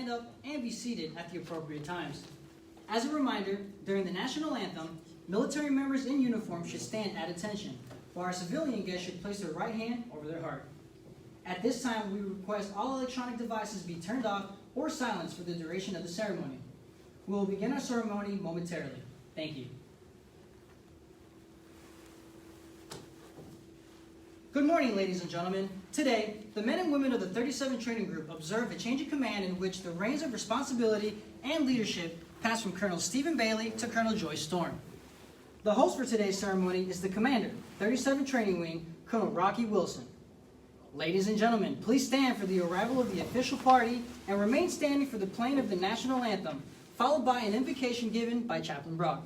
stand up and be seated at the appropriate times. As a reminder, during the national anthem, military members in uniform should stand at attention, while our civilian guests should place their right hand over their heart. At this time, we request all electronic devices be turned off or silenced for the duration of the ceremony. We will begin our ceremony momentarily. Thank you. Good morning, ladies and gentlemen. Today, the men and women of the 37 Training Group observe a change of command in which the reins of responsibility and leadership pass from Col Stephen Bailey to Col Joyce Storm. The host for today's ceremony is the commander, 37 Training Wing, Col Rocky Wilson. Ladies and gentlemen, please stand for the arrival of the official party and remain standing for the playing of the national anthem, followed by an invocation given by Chaplain Brock.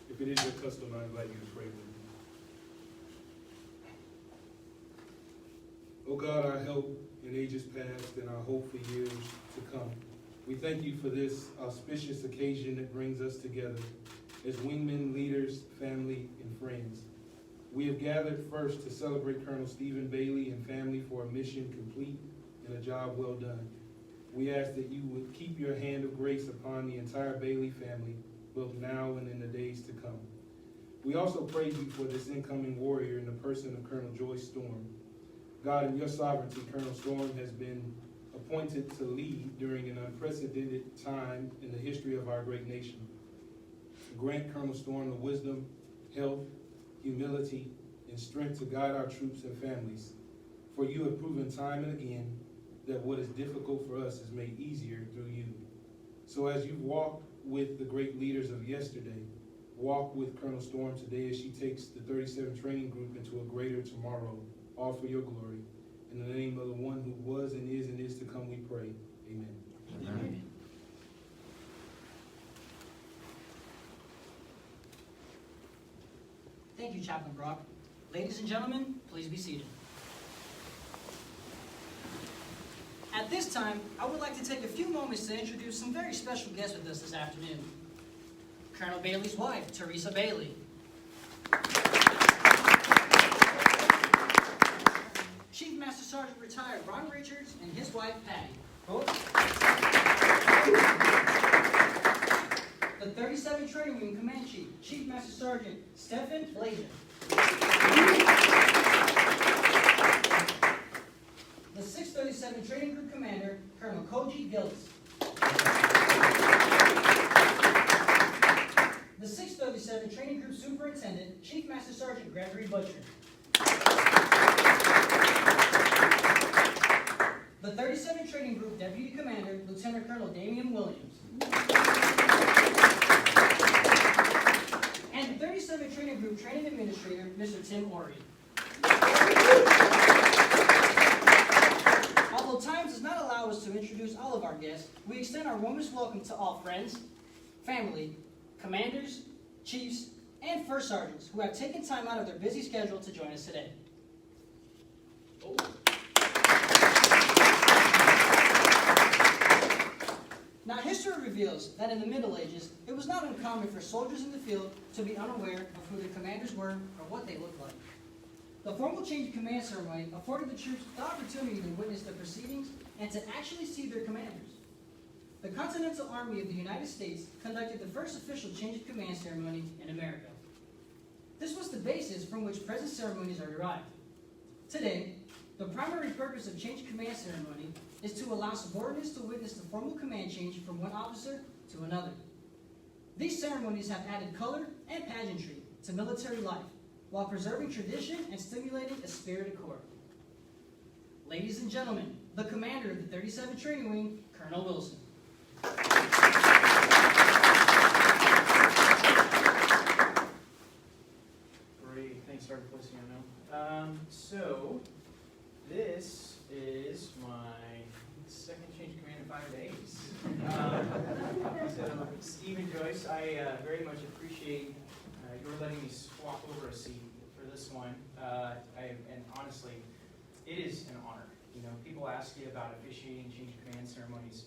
If it is your custom, I invite you to pray with me. Oh God, our help in ages past and our hope for years to come, we thank you for this auspicious occasion that brings us together as wingmen, leaders, family, and friends. We have gathered first to celebrate Col Stephen Bailey and family for a mission complete and a job well done. We ask that you would keep your hand of grace upon the entire Bailey family, both now and in the days to come. We also praise you for this incoming warrior in the person of Col Joyce Storm. God, in your sovereignty, Col Storm has been appointed to lead during an unprecedented time in the history of our great nation. Grant Col Storm the wisdom, health, humility, and strength to guide our troops and families. For you have proven time and again that what is difficult for us is made easier through you. So as you've walked with the great leaders of yesterday, walk with Col Storm today as she takes the 37 Training Group into a greater tomorrow, all for your glory. In the name of the one who was and is to come, we pray. Amen. Amen. Thank you, Chaplain Brock. Ladies and gentlemen, please be seated. At this time, I would like to take a few moments to introduce some very special guests with us this afternoon. Col Bailey's wife, Teresa Bailey. Chief Master Sergeant retired Ron Richards and his wife, Patty. Both. The 37 Training Room Command Chief, Chief Master Sergeant Stephen Bailey. The 637 Training Group Commander, Col Koji Gillis. The 637 Training Group Superintendent, Chief Master Sergeant Gregory Butcher. The 37 Training Group Deputy Commander, Lieutenant Colonel Damian Williams. And the 37 Training Group Training Administrator, Mr. Tim Ori. Although time does not allow us to introduce all of our guests, we extend our warmest welcome to all friends, family, commanders, chiefs, and first sergeants who have taken time out of their busy schedule to join us today. Now, history reveals that in the Middle Ages, it was not uncommon for soldiers in the field to be unaware of who their commanders were or what they looked like. The formal change of command ceremony afforded the troops the opportunity to witness the proceedings and to actually see their commanders. The Continental Army of the United States conducted the first official change of command ceremony in America. This was the basis from which present ceremonies are derived. Today, the primary purpose of change of command ceremony is to allow subordinates to witness the formal command change from one officer to another. These ceremonies have added color and pageantry to military life, while preserving tradition and stimulating a spirit of corps. Ladies and gentlemen, the commander of the 37th Training Wing, Colonel Wilson. Great, thanks, Sergeant Feliciano. So, this is my second change of command in 5 days. So, Stephen Joyce, I very much appreciate your letting me swap over a seat for this one. And honestly, it is an honor. You know, people ask you about officiating change of command ceremonies.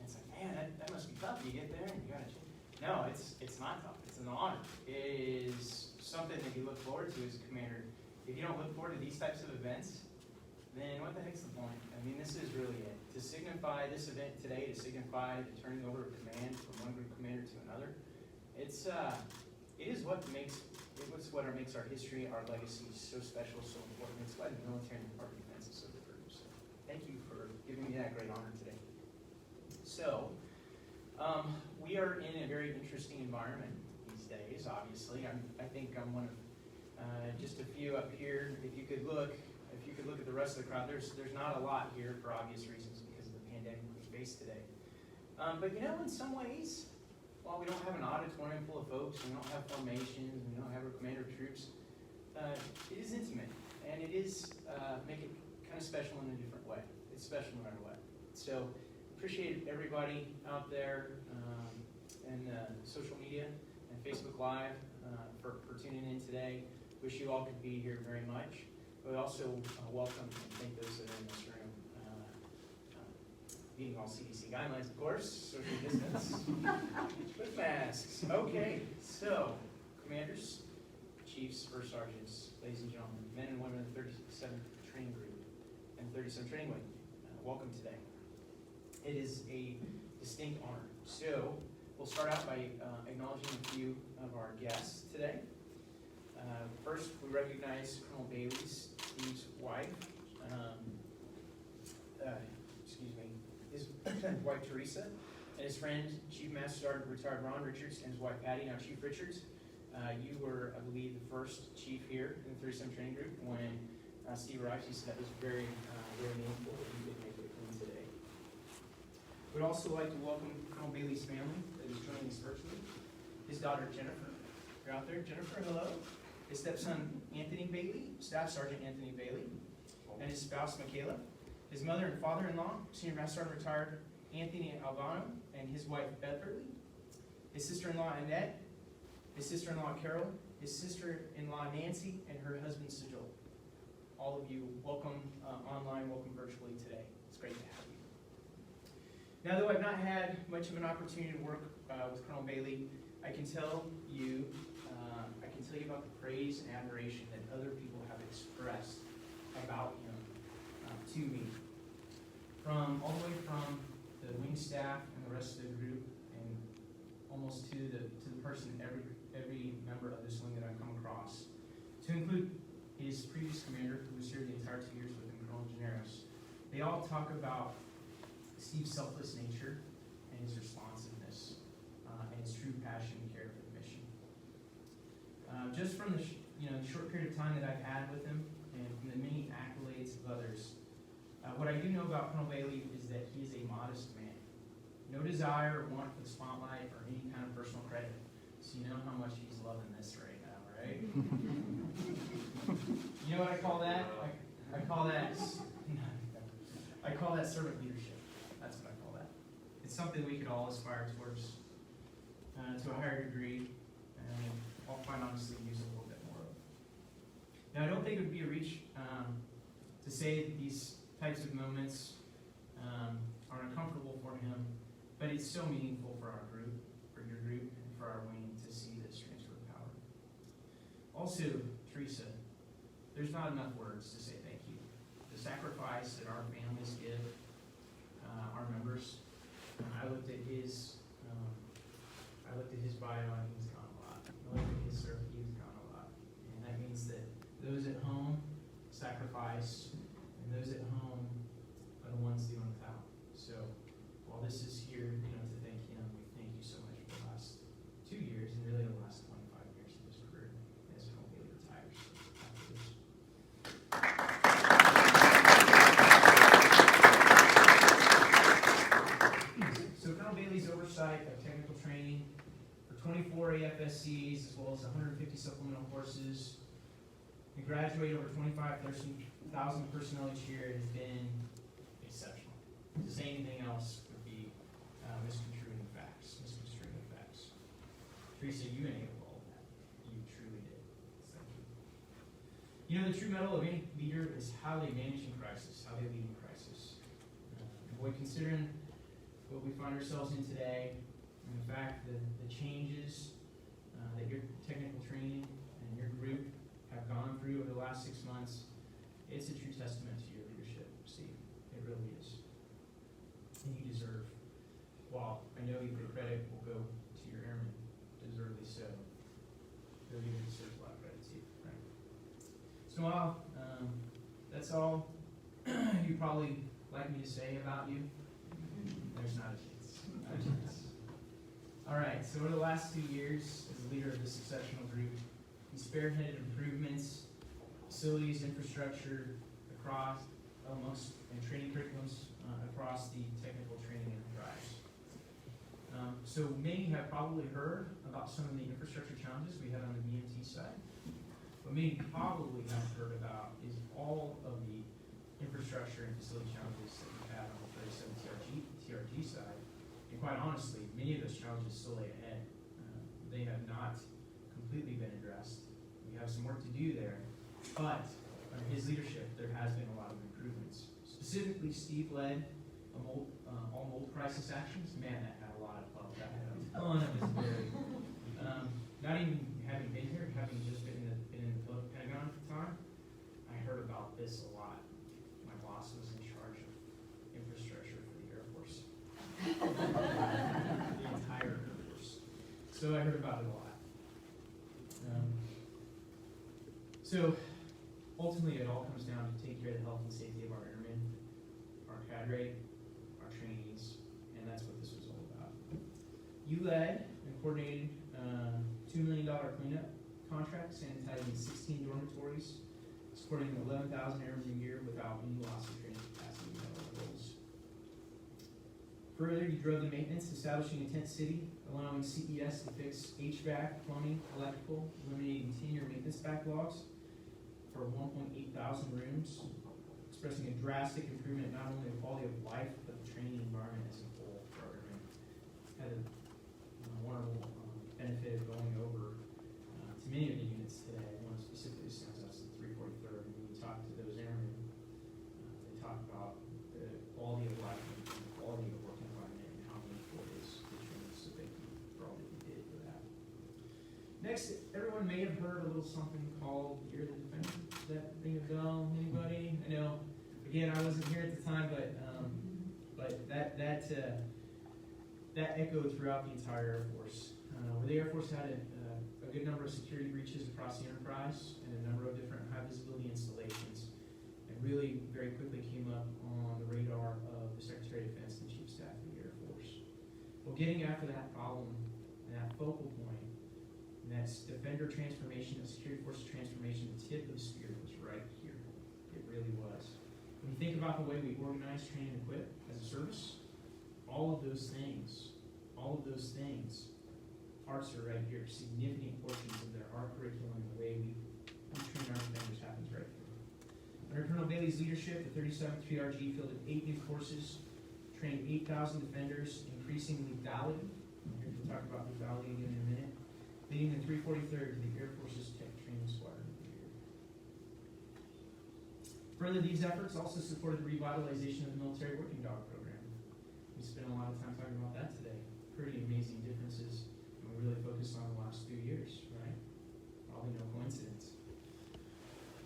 It's like, man, that must be tough. You get there and you gotta change. No, it's not tough. It's an honor. It is something that you look forward to as a commander. If you don't look forward to these types of events, then what the heck's the point? I mean, this is really it. To signify this event today, to signify the turning over of command from one group commander to another, it is what makes our history, our legacy so special, so important. It's why the military and the Department of Defense is so different. So thank you for giving me that great honor today. So, we are in a very interesting environment these days, obviously. I think I'm one of just a few up here. If you could look at the rest of the crowd, there's not a lot here for obvious reasons because of the pandemic we face today. But you know, in some ways, while we don't have an auditorium full of folks, we don't have formations, we don't have our commander of troops, it is intimate, and it is make it kind of special in a different way. It's special no matter what. So, appreciate everybody out there and social media and Facebook Live for tuning in today. Wish you all could be here very much. But also welcome and thank those that are in this room. Meeting all CDC guidelines, of course, social distance, with masks. Okay, so commanders, chiefs, first sergeants, ladies and gentlemen, men and women of the 37th Training Group and 37th Training Wing, welcome today. It is a distinct honor. So we'll start out by acknowledging a few of our guests today. First, we recognize Col Bailey, Steve's wife. His wife Teresa, and his friend, Chief Master Sergeant retired Ron Richards, and his wife Patty. Now, Chief Richards, you were, I believe, the first chief here in the 37th Training Group when Steve arrived. He said that was very, very meaningful that you did make it in today. We'd also like to welcome Col Bailey's family that is joining us virtually. His daughter Jennifer, you're out there. Jennifer, hello. His stepson Anthony Bailey, Staff Sergeant Anthony Bailey, and his spouse Michaela. His mother and father-in-law, Senior Master Sergeant retired Anthony Albano, and his wife Beverly. His sister-in-law Annette, his sister-in-law Carol, his sister-in-law Nancy, and her husband Sejal. All of you, welcome online, welcome virtually today. It's great to have you. Now, though I've not had much of an opportunity to work with Col Bailey, I can tell you about the praise and admiration that other people have expressed about him to me. All the way from the wing staff and the rest of the group, and almost to the person, every member of this wing that I've come across, to include his previous commander, who was here the entire 2 years with him, Colonel Generos. They all talk about Steve's selfless nature and his responsiveness and his true passion and care for the mission. Just from the short period of time that I've had with him, and from the many accolades of others, what I do know about Col Bailey is that he is a modest man. No desire or want for the spotlight or any kind of personal credit. So you know how much he's loving this right now, right? You know what I call that? I call that servant leadership. That's what I call that. It's something we could all aspire towards to a higher degree. I'll quite honestly use a little bit more of. Now, I don't think it would be a reach to say that these types of moments are uncomfortable for him, but it's so meaningful for our group, for your group, and for our wing to see this transfer of power. Also, Teresa, there's not enough words to say thank you. The sacrifice that our families give our members. I looked at his bio and he's gone a lot. I looked at his surf, he's gone a lot. And that means that those at home sacrifice, and those at home are the ones doing without. So while this is here, to thank him, we thank you so much for the last 2 years and really the last 25 years of his career as Col Bailey retires after this. So Col Bailey's oversight of technical training for 24 AFSCs as well as 150 supplemental courses and graduate over 25,000 personnel each year has been exceptional. To say anything else would be misconstruing the facts. Teresa, you enabled all of that. You truly did. Thank you. The true mettle of any leader is how they manage in crisis, how they lead in crisis. And boy, considering what we find ourselves in today, and the fact that the changes that your technical training and your group have gone through over the last 6 months, it's a true testament to your leadership, Steve. It really is. And you deserve, while I know the credit will go to your airmen, deservedly so. Your leader deserves a lot of credit too, right? So while that's all you probably like me to say about you, there's not a chance. All right, so over the last 2 years, as the leader of this exceptional group, he spearheaded improvements, facilities, infrastructure across and training curriculums across the technical training enterprise. So many have probably heard about some of the infrastructure challenges we had on the BMT side. What many probably haven't heard about is all of the infrastructure and facility challenges that we've had on the 37 TRG side. And quite honestly, many of those challenges still lay ahead. They have not completely been addressed. We have some work to do there, but under his leadership, there has been a lot of improvements. Specifically, Steve led all mold crisis actions. Man, that had a lot of fun. That had a ton of visibility. Not even having been here, having just been in the Pentagon at the time, I heard about this a lot. My boss was in charge of infrastructure for the Air Force. The entire Air Force. So I heard about it a lot. So ultimately, it all comes down to take care of the health and safety of our airmen, our cadre, our trainees, and that's what this was all about. You led and coordinated $2 million cleanup contract, sanitizing 16 dormitories, supporting 11,000 airmen a year without any loss of training capacity goals. Further, you drove the maintenance, establishing a tent city, allowing CES to fix HVAC, plumbing, electrical, eliminating 10-year maintenance backlogs for 1,800 rooms, expressing a drastic improvement not only in quality of life, but the training environment as a whole for our airmen. Had a wonderful benefit of going over to many of the units today. One specifically stands out as the 343rd. When you talk to those airmen, they talk about the quality of life and the quality of work environment and how meaningful it is to train. So thank you for all that you did for that. Next, everyone may have heard a little something called Year of the Defender. Does that ring a bell? Anybody? I know. Again, I wasn't here at the time, but that echoed throughout the entire Air Force. Where the Air Force had a good number of security breaches across the enterprise and a number of different high visibility installations, and really very quickly came up on the radar of the Secretary of Defense and Chief of Staff of the Air Force. Well, getting after that problem and that focal point, and that's defender transformation and security forces transformation, the tip of the spear was right here. It really was. When you think about the way we organize, train, and equip as a service, all of those things, parts are right here. Significant portions of our curriculum and the way we train our defenders happens right here. Under Col Bailey's leadership, the 37th TRG fielded 8 new courses, trained 8,000 defenders, increasing lethality. We'll talk about lethality again in a minute. leading the 343rd to the Air Force's Tech Training Squadron of the Year. Further, these efforts also supported the revitalization of the military working dog program. We spent a lot of time talking about that today. Pretty amazing differences, and we really focused on the last few years, right? Probably no coincidence.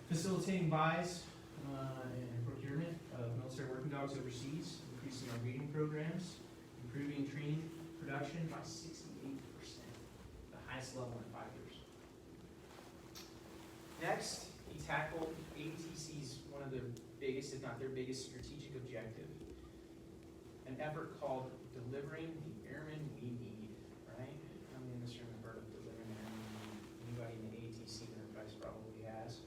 Facilitating buys and procurement of military working dogs overseas, increasing our breeding programs, improving training production by 68%, the highest level in 5 years. Next, he tackled ATC's one of their biggest, if not their biggest, strategic objective, an effort called Delivering the Airmen We Need, right? How many in this room have heard of Delivering the Airmen We Need? Anybody in the ATC enterprise probably has.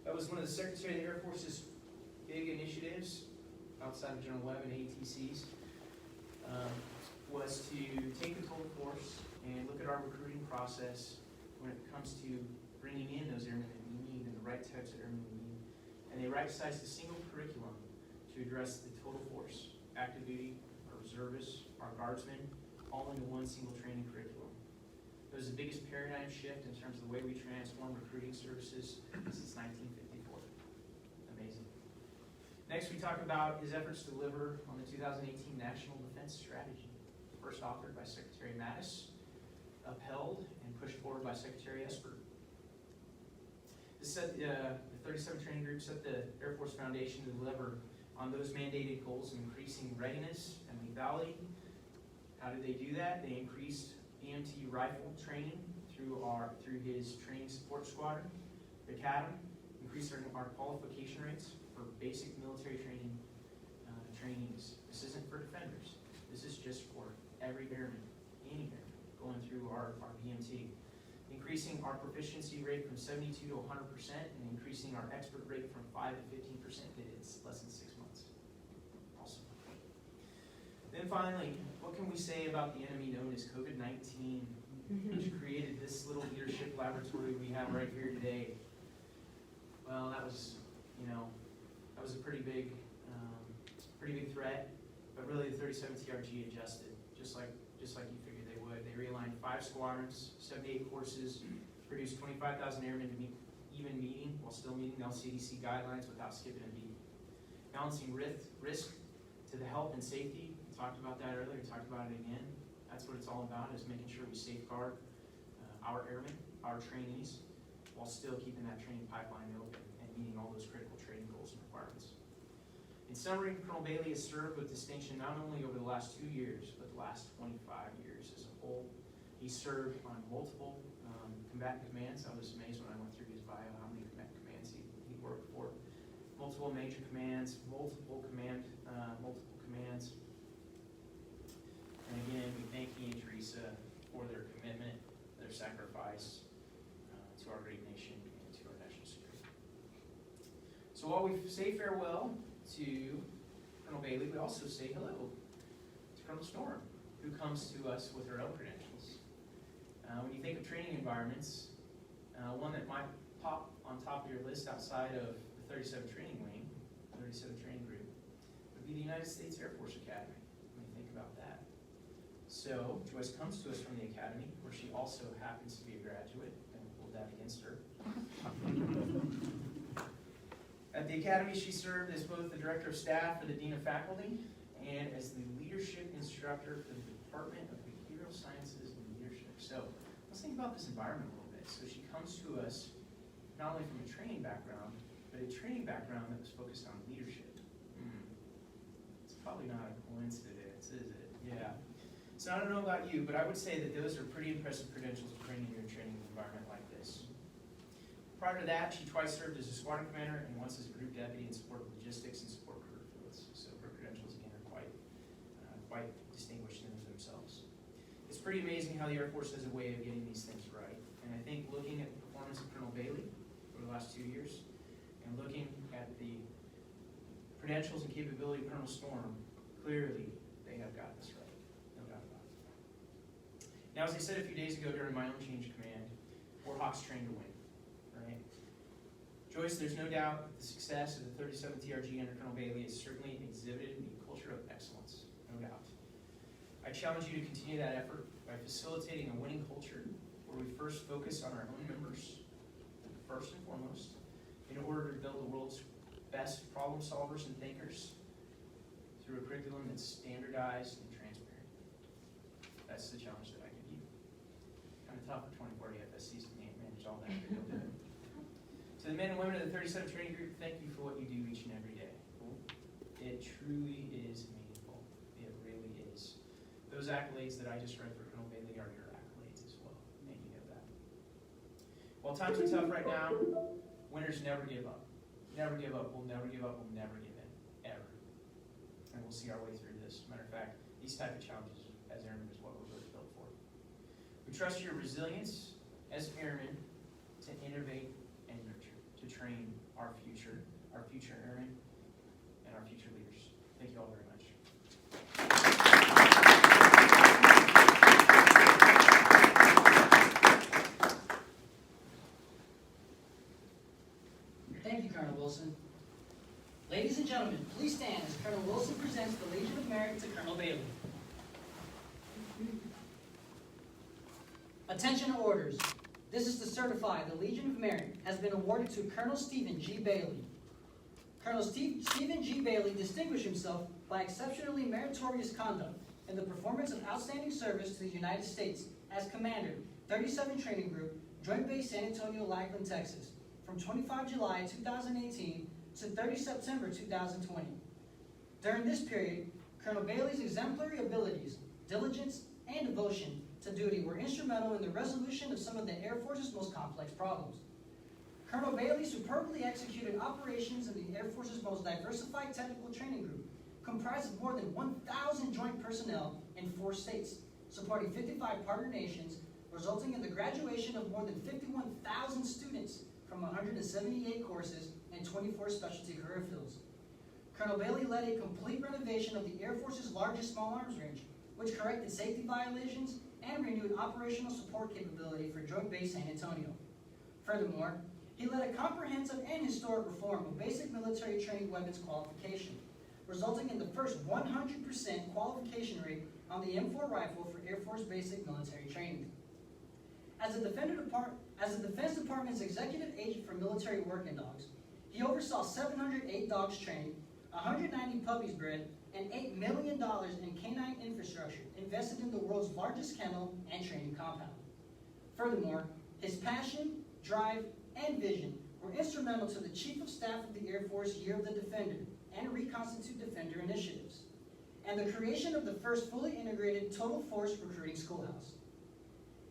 That was one of the Secretary of the Air Force's big initiatives outside of General Webb and ATCs, was to take the total force and look at our recruiting process when it comes to bringing in those airmen that we need and the right types of airmen we need. And they right-sized a single curriculum to address the total force, active duty, our reservists, our guardsmen, all into one single training curriculum. It was the biggest paradigm shift in terms of the way we transform recruiting services since 1954. Amazing. Next, we talk about his efforts to deliver on the 2018 National Defense Strategy, first authored by Secretary Mattis, upheld and pushed forward by Secretary Esper. This set, the 37 Training Group set the Air Force Foundation to deliver on those mandated goals of increasing readiness and lethality. How did they do that? They increased EMT rifle training through his training support squadron, the academy, increased our qualification rates for basic military trainings. This isn't for defenders. This is just for every airman, any airman, going through our BMT. Increasing our proficiency rate from 72 to 100% and increasing our expert rate from 5 to 15% in less than 6 months. Awesome. Then finally, what can we say about the enemy known as COVID-19, which created this little leadership laboratory we have right here today? Well, that was a pretty big threat, but really the 37 TRG adjusted, just like you figured they would. They realigned 5 squadrons, 78 courses, produced 25,000 airmen to even meeting while still meeting the LCDC guidelines without skipping a beat. Balancing risk to the health and safety. We talked about that earlier. We talked about it again. That's what it's all about, is making sure we safeguard our airmen, our trainees, while still keeping that training pipeline open and meeting all those critical training goals and requirements. In summary, Col Bailey has served with distinction not only over the last 2 years, but the last 25 years as a whole. He served on multiple combatant commands. I was amazed when I went through his bio how many combatant commands he worked for. Multiple major commands, multiple commands. And again, we thank he and Teresa for their commitment, their sacrifice to our great nation and to our national security. So while we say farewell to Col Bailey, we also say hello to Col Storm, who comes to us with her own credentials. When you think of training environments, one that might pop on top of your list outside of the 37 Training Wing, 37 Training Group, would be the United States Air Force Academy, when you think about that. So Joyce comes to us from the Academy, where she also happens to be a graduate, and we'll hold that against her. At the Academy, she served as both the Director of Staff for the Dean of Faculty and as the Leadership Instructor for the Department of Behavioral Sciences and Leadership. So let's think about this environment a little bit. So she comes to us not only from a training background, but a training background that was focused on leadership. It's probably not a coincidence, is it? Yeah. So I don't know about you, but I would say that those are pretty impressive credentials for bringing you a training environment like this. Prior to that, she twice served as a squadron commander and once as a group deputy in support of logistics and support career fields. So her credentials, again, are quite distinguished in themselves. It's pretty amazing how the Air Force has a way of getting these things right. And I think looking at the performance of Col Bailey over the last 2 years and looking at the credentials and capability of Col Storm, clearly they have got this right. No doubt about it. Now, as I said a few days ago during my own change of command, we're Hawks trained to win. Right? Joyce, there's no doubt that the success of the 37 TRG under Col Bailey has certainly exhibited the culture of excellence, no doubt. I challenge you to continue that effort by facilitating a winning culture where we first focus on our own members, first and foremost, in order to build the world's best problem solvers and thinkers through a curriculum that's standardized and transparent. That's the challenge that I give you. Kind of tough for 24 FSCs to manage all that. But you'll do it. To the men and women of the 37 training group, thank you for what you do each and every day. It truly is meaningful. It really is. Those accolades that I just read for Col Bailey are your accolades as well. And you know that. While times are tough right now, winners never give up. Never give up. We'll never give up. We'll never give in. Ever. And we'll see our way through this. Matter of fact, these type of challenges as airmen is what we're really built for. We trust your resilience as airmen to innovate and nurture, to train our future airmen, and our future leaders. Thank you all very much. Thank you, Colonel Wilson. Ladies and gentlemen, please stand as Colonel Wilson presents the Legion of Merit to Col Bailey. Attention orders. This is to certify the Legion of Merit has been awarded to Col Stephen G. Bailey. Col Stephen G. Bailey distinguished himself by exceptionally meritorious conduct in the performance of outstanding service to the United States as Commander, 37 Training Group, Joint Base San Antonio, Lackland, Texas, from 25 July 2018 to 30 September 2020. During this period, Col Bailey's exemplary abilities, diligence, and devotion to duty were instrumental in the resolution of some of the Air Force's most complex problems. Col Bailey superbly executed operations in the Air Force's most diversified technical training group, comprised of more than 1,000 joint personnel in 4 states, supporting 55 partner nations, resulting in the graduation of more than 51,000 students from 178 courses and 24 specialty career fields. Col Bailey led a complete renovation of the Air Force's largest small arms range, which corrected safety violations and renewed operational support capability for Joint Base San Antonio. Furthermore, he led a comprehensive and historic reform of basic military training weapons qualification, resulting in the first 100% qualification rate on the M4 rifle for Air Force basic military training. As the Defense Department's executive agent for military working dogs, he oversaw 708 dogs trained, 190 puppies bred, and $8 million in canine infrastructure invested in the world's largest kennel and training compound. Furthermore, his passion, drive, and vision were instrumental to the Chief of Staff of the Air Force Year of the Defender and Reconstitute Defender initiatives, and the creation of the first fully integrated total force recruiting schoolhouse.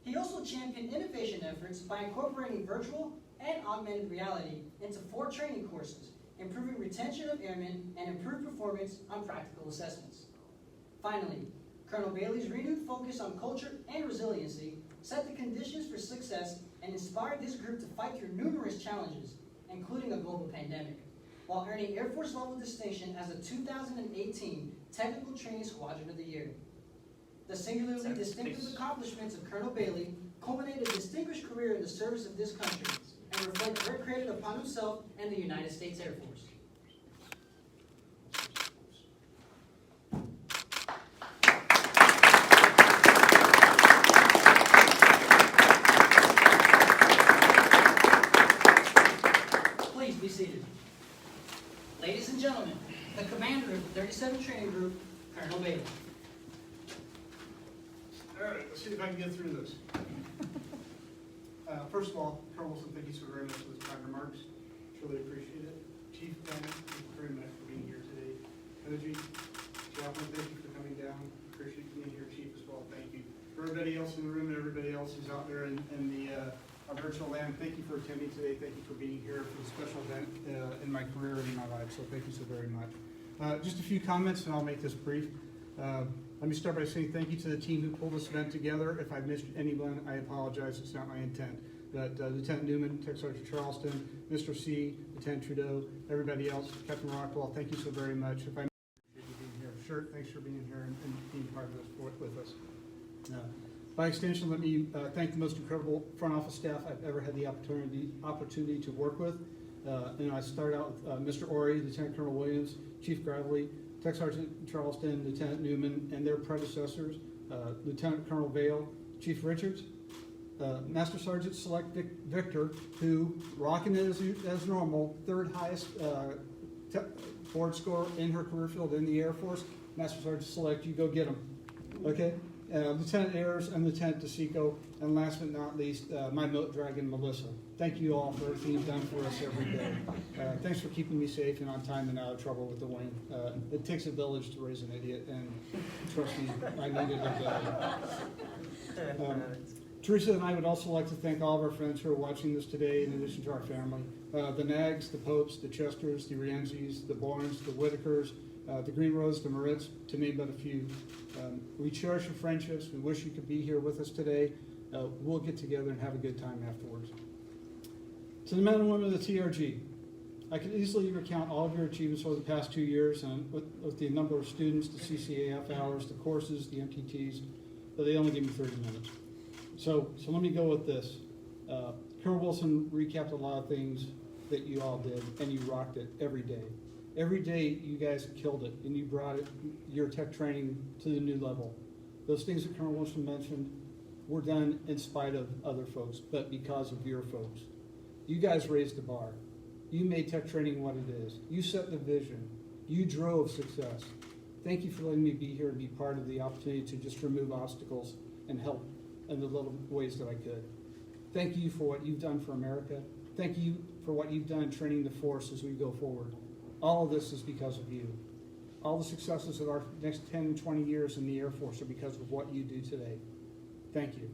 He also championed innovation efforts by incorporating virtual and augmented reality into 4 training courses, improving retention of airmen and improved performance on practical assessments. Finally, Col Bailey's renewed focus on culture and resiliency set the conditions for success and inspired this group to fight through numerous challenges, including a global pandemic, while earning Air Force level distinction as the 2018 Technical Training Squadron of the Year. The singularly distinctive accomplishments of Col Bailey culminated a distinguished career in the service of this country and reflect work created upon himself and the United States Air Force. Please be seated. Ladies and gentlemen, the commander of the 37 Training Group, Col Bailey. All right, let's see if I can get through this. First of all, Colonel Wilson, thank you so very much for those kind remarks. Truly appreciate it. Chief Bannon, thank you very much for being here today. Energy, Chaplain, thank you for coming down. Appreciate you being here, Chief, as well. Thank you. For everybody else in the room and everybody else who's out there in the our virtual land, thank you for attending today. Thank you for being here for the special event in my career and in my life. So thank you so very much. Just a few comments, and I'll make this brief. Let me start by saying thank you to the team who pulled this event together. If I missed anyone, I apologize. It's not my intent. But Lieutenant Newman, Tech Sergeant Charleston, Mr. C, Lieutenant Trudeau, everybody else, Captain Rockwell, thank you so very much. If I appreciate you being here. Sure, thanks for being here and being part of this with us. By extension, let me thank the most incredible front office staff I've ever had the opportunity to work with. And I start out with Mr. Ori, Lieutenant Colonel Williams, Chief Gravely, Tech Sergeant Charleston, Lieutenant Newman, and their predecessors, Lieutenant Colonel Vale, Chief Richards, Master Sergeant Select Victor, who, rocking it as normal, third highest board score in her career field in the Air Force. Master Sergeant Select, you go get him. Okay? Lieutenant Ayers and Lieutenant DeSico, and last but not least, my milk dragon, Melissa. Thank you all for everything you've done for us every day. Thanks for keeping me safe and on time and out of trouble with the wing. It takes a village to raise an idiot, and trust me, I needed it. Teresa and I would also like to thank all of our friends who are watching this today, in addition to our family. The Nags, the Popes, the Chesters, the Rienzis, the Bournes, the Whitakers, the Greenrose, the Moritz, to name but a few. We cherish your friendships. We wish you could be here with us today. We'll get together and have a good time afterwards. To the men and women of the TRG, I could easily recount all of your achievements over the past 2 years, and with the number of students, the CCAF hours, the courses, the MTTs, but they only give me 30 minutes. So let me go with this. Colonel Wilson recapped a lot of things that you all did, and you rocked it every day. Every day you guys killed it, and you brought your tech training to the new level. Those things that Colonel Wilson mentioned were done in spite of other folks, but because of your folks. You guys raised the bar. You made tech training what it is. You set the vision. You drove success. Thank you for letting me be here and be part of the opportunity to just remove obstacles and help in the little ways that I could. Thank you for what you've done for America. Thank you for what you've done training the force as we go forward. All of this is because of you. All the successes of our next 10 and 20 years in the Air Force are because of what you do today. Thank you.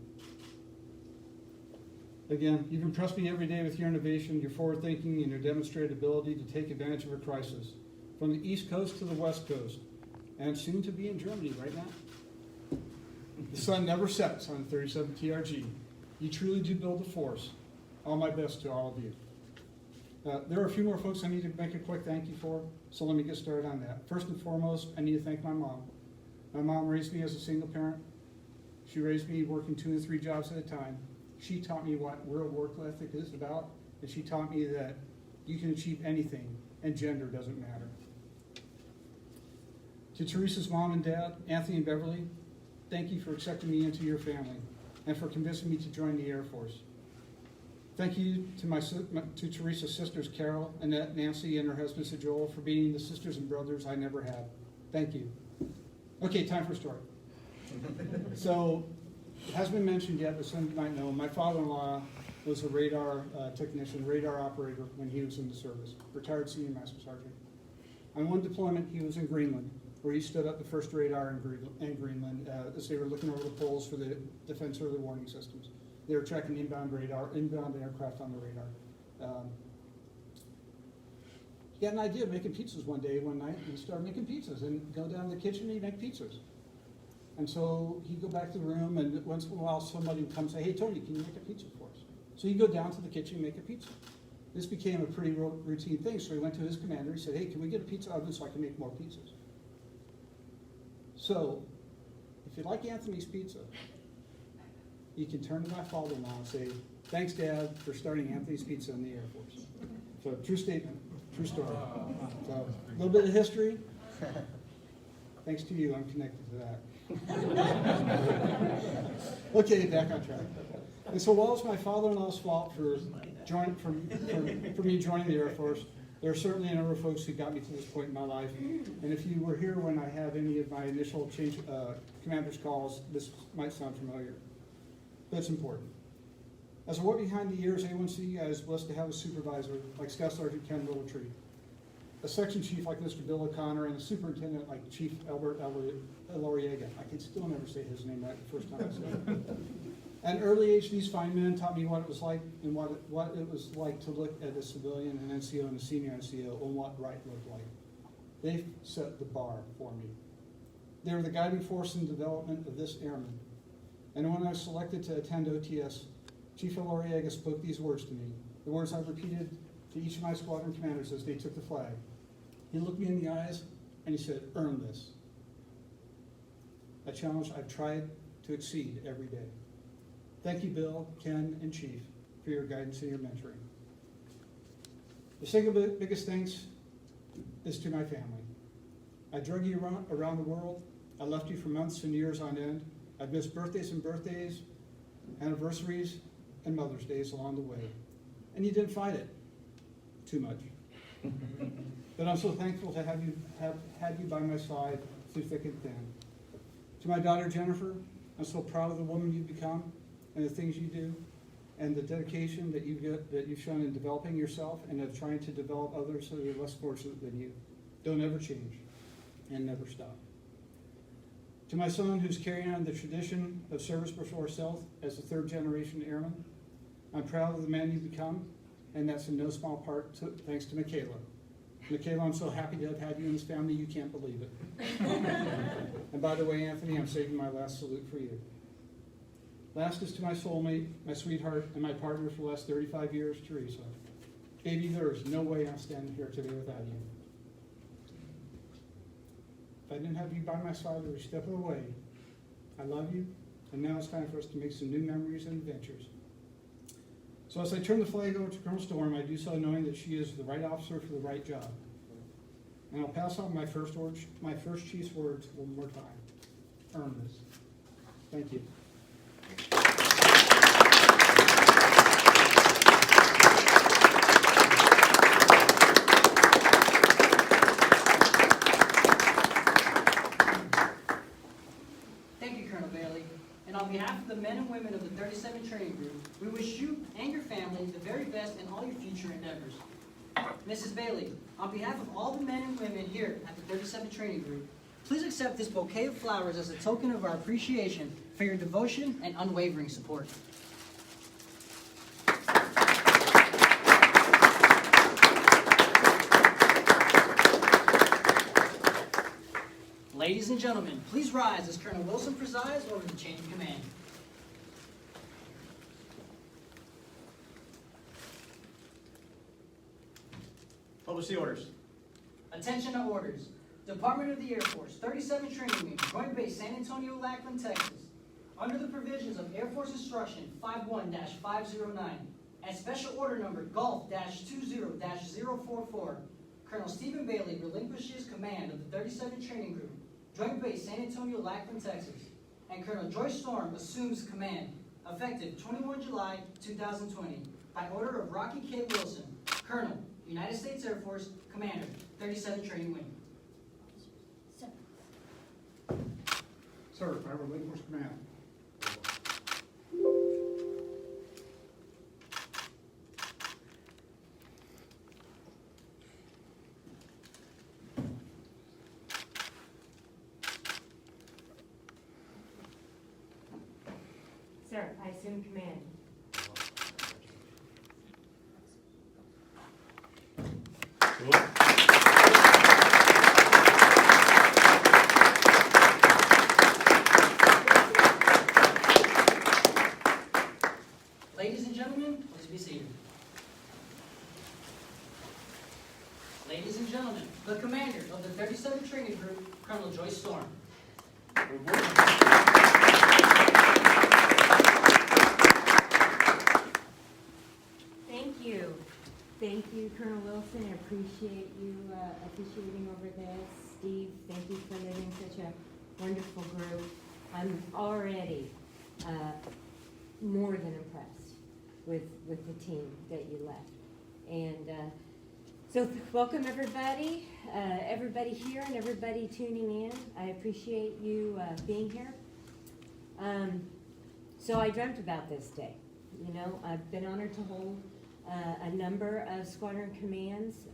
Again, you've impressed me every day with your innovation, your forward thinking, and your demonstrated ability to take advantage of a crisis. From the East Coast to the West Coast, and soon to be in Germany right now. The sun never sets on 37 TRG. You truly do build a force. All my best to all of you. There are a few more folks I need to make a quick thank you for, so let me get started on that. First and foremost, I need to thank my mom. My mom raised me as a single parent. She raised me working 2 and 3 jobs at a time. She taught me what real work ethic is about, and she taught me that you can achieve anything, and gender doesn't matter. To Teresa's mom and dad, Anthony and Beverly, thank you for accepting me into your family and for convincing me to join the Air Force. Thank you to Teresa's sisters, Carol, Annette, Nancy, and her husband, Sir Joel, for being the sisters and brothers I never had. Thank you. Okay, time for a story. So, it hasn't been mentioned yet, but some of you might know, my father-in-law was a radar technician, radar operator when he was in the service, retired senior master sergeant. On one deployment, he was in Greenland, where he stood up the first radar in Greenland as they were looking over the poles for the defense early warning systems. They were tracking inbound aircraft on the radar. He had an idea of making pizzas one night, and he started making pizzas, and go down to the kitchen and he'd make pizzas. And so he'd go back to the room, and once in a while somebody would come and say, "Hey, Tony, can you make a pizza for us?" So he'd go down to the kitchen and make a pizza. This became a pretty routine thing, so he went to his commander. He said, "Hey, can we get a pizza oven so I can make more pizzas?" So, if you like Anthony's Pizza, you can turn to my father-in-law and say, "Thanks, Dad, for starting Anthony's Pizza in the Air Force." So, true statement, true story. So, a little bit of history. Thanks to you, I'm connected to that. Okay, back on track. And so, while it's my father-in-law's fault for me joining the Air Force, there are certainly a number of folks who got me to this point in my life. And if you were here when I had any of my initial commander's calls, this might sound familiar. But it's important. As I worked behind the years A1C, I was blessed to have a supervisor like Staff Sergeant Ken Littletree, a section chief like Mr. Bill O'Connor, and a superintendent like Chief Albert Eloriega. I can still never say his name right the first time I said it. At an early age, these fine men taught me what it was like and what it was like to look at a civilian, an NCO, and a senior NCO, and what right looked like. They set the bar for me. They were the guiding force in the development of this airman. And when I was selected to attend OTS, Chief Eloriega spoke these words to me, the words I've repeated to each of my squadron commanders as they took the flag. He looked me in the eyes and he said, "Earn this." A challenge I've tried to exceed every day. Thank you, Bill, Ken, and Chief, for your guidance and your mentoring. The single biggest thanks is to my family. I drug you around the world. I left you for months and years on end. I've missed birthdays and birthdays. anniversaries, and Mother's Days along the way. And you didn't fight it too much. But I'm so thankful to have had you by my side through thick and thin. To my daughter Jennifer, I'm so proud of the woman you've become and the things you do and the dedication that you've shown in developing yourself and of trying to develop others so they're less fortunate than you. Don't ever change and never stop. To my son, who's carrying on the tradition of service before self as a third-generation airman, I'm proud of the man you've become, and that's in no small part thanks to Michaela. Michaela, I'm so happy to have had you in this family, you can't believe it. And by the way, Anthony, I'm saving my last salute for you. Last is to my soulmate, my sweetheart, and my partner for the last 35 years, Teresa. Baby, there is no way I'm standing here today without you. If I didn't have you by my side every step of the way, I love you, and now it's time for us to make some new memories and adventures. So as I turn the flag over to Col Storm, I do so knowing that she is the right officer for the right job. And I'll pass on my first chief's words one more time. Earn this. Thank you. Thank you, Colonel Bailey. And on behalf of the men and women of the 37 Training Group, we wish you and your family the very best in all your future endeavors. Mrs. Bailey, on behalf of all the men and women here at the 37 Training Group, please accept this bouquet of flowers as a token of our appreciation for your devotion and unwavering support. Ladies and gentlemen, please rise as Colonel Wilson presides over the change of command. Publish the orders. Attention to orders. Department of the Air Force, 37 Training Wing, Joint Base San Antonio, Lackland, Texas. Under the provisions of Air Force Instruction 51-509 and Special Order Number Golf-20-044, Col Stephen Bailey relinquishes command of the 37 Training Group, Joint Base San Antonio, Lackland, Texas, and Col Joyce Storm assumes command, effective 21 July 2020, by order of Rocky K. Wilson, Colonel, United States Air Force, Commander, 37 Training Wing. Sir, I relinquish command. Sir, I assume command. Ladies and gentlemen, please be seated. Ladies and gentlemen, the commander of the 37 Training Group, Col Joyce Storm. Thank you. Thank you, Colonel Wilson. I appreciate you officiating over this. Steve, thank you for leading such a wonderful group. I'm already more than impressed with the team that you left. And so welcome everybody, everybody here and everybody tuning in. I appreciate you being here. So I dreamt about this day. You know, I've been honored to hold a number of squadron commands,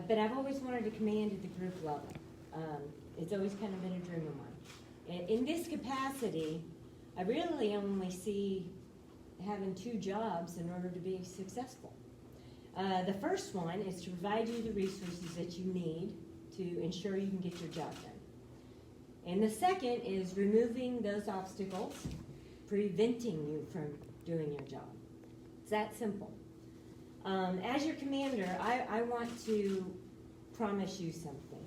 but I've always wanted to command at the group level. It's always kind of been a dream of mine. In this capacity, I really only see having two jobs in order to be successful. The first one is to provide you the resources that you need to ensure you can get your job done. And the second is removing those obstacles, preventing you from doing your job. It's that simple. As your commander, I want to promise you something.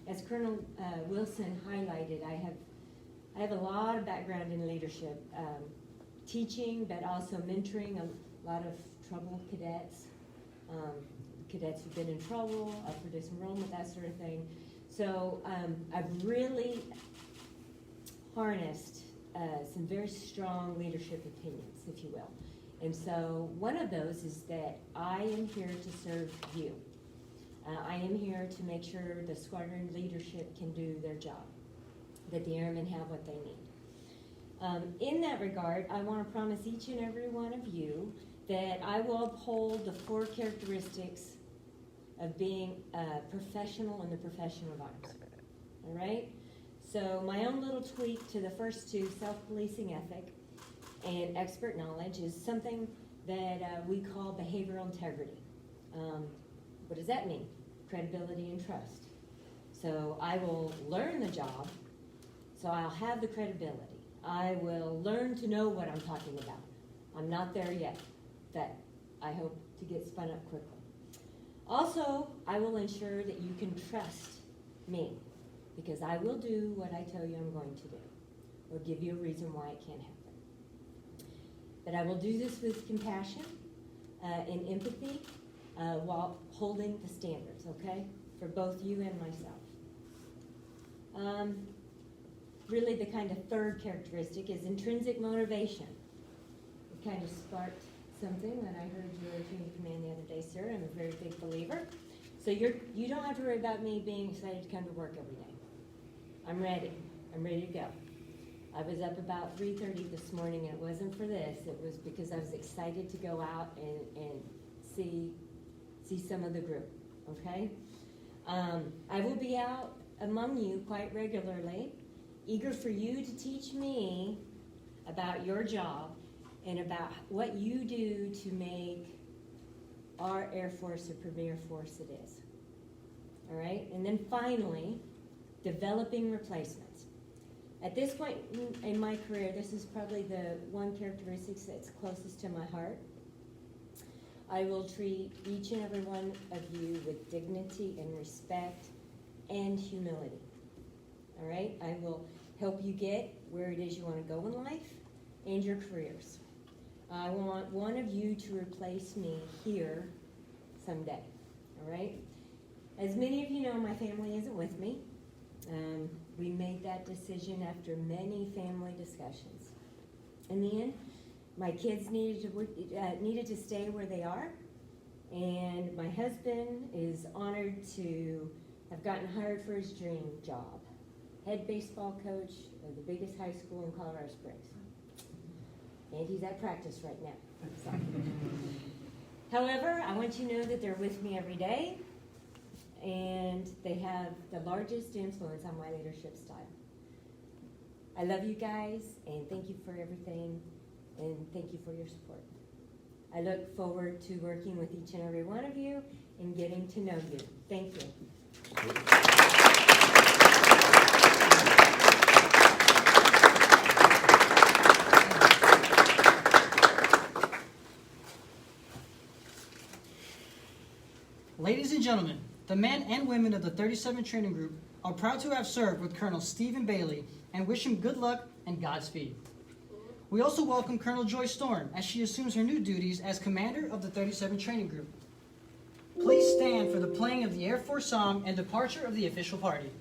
As Colonel Wilson highlighted, I have a lot of background in leadership, teaching, but also mentoring a lot of troubled cadets, cadets who've been in trouble, up for disenrollment, that sort of thing. So I've really harnessed some very strong leadership opinions, if you will. And so one of those is that I am here to serve you. I am here to make sure the squadron leadership can do their job, that the airmen have what they need. In that regard, I want to promise each and every one of you that I will uphold the 4 characteristics of being a professional in the profession of arms. All right? So my own little tweak to the first 2, self-policing ethic and expert knowledge, is something that we call behavioral integrity. What does that mean? Credibility and trust. So I will learn the job, so I'll have the credibility. I will learn to know what I'm talking about. I'm not there yet, but I hope to get spun up quickly. Also, I will ensure that you can trust me, because I will do what I tell you I'm going to do, or give you a reason why it can't happen. But I will do this with compassion and empathy while holding the standards, okay, for both you and myself. Really, the kind of third characteristic is intrinsic motivation. It kind of sparked something when I heard your change of command the other day, sir. I'm a very big believer. So you don't have to worry about me being excited to come to work every day. I'm ready. I'm ready to go. I was up about 3:30 this morning, and it wasn't for this. It was because I was excited to go out and see some of the group, okay? I will be out among you quite regularly, eager for you to teach me about your job and about what you do to make our Air Force a premier force it is. All right? And then finally, developing replacements. At this point in my career, this is probably the one characteristic that's closest to my heart. I will treat each and every one of you with dignity and respect and humility. All right? I will help you get where it is you want to go in life and your careers. I want one of you to replace me here someday. All right? As many of you know, my family isn't with me. We made that decision after many family discussions. In the end, my kids needed to stay where they are, and my husband is honored to have gotten hired for his dream job, head baseball coach of the biggest high school in Colorado Springs. And he's at practice right now. So. However, I want you to know that they're with me every day, and they have the largest influence on my leadership style. I love you guys, and thank you for everything, and thank you for your support. I look forward to working with each and every one of you and getting to know you. Thank you. Ladies and gentlemen, the men and women of the 37 Training Group are proud to have served with Col Stephen Bailey and wish him good luck and Godspeed. We also welcome Col Joyce Storm as she assumes her new duties as commander of the 37 Training Group. Please stand for the playing of the Air Force song and departure of the official party.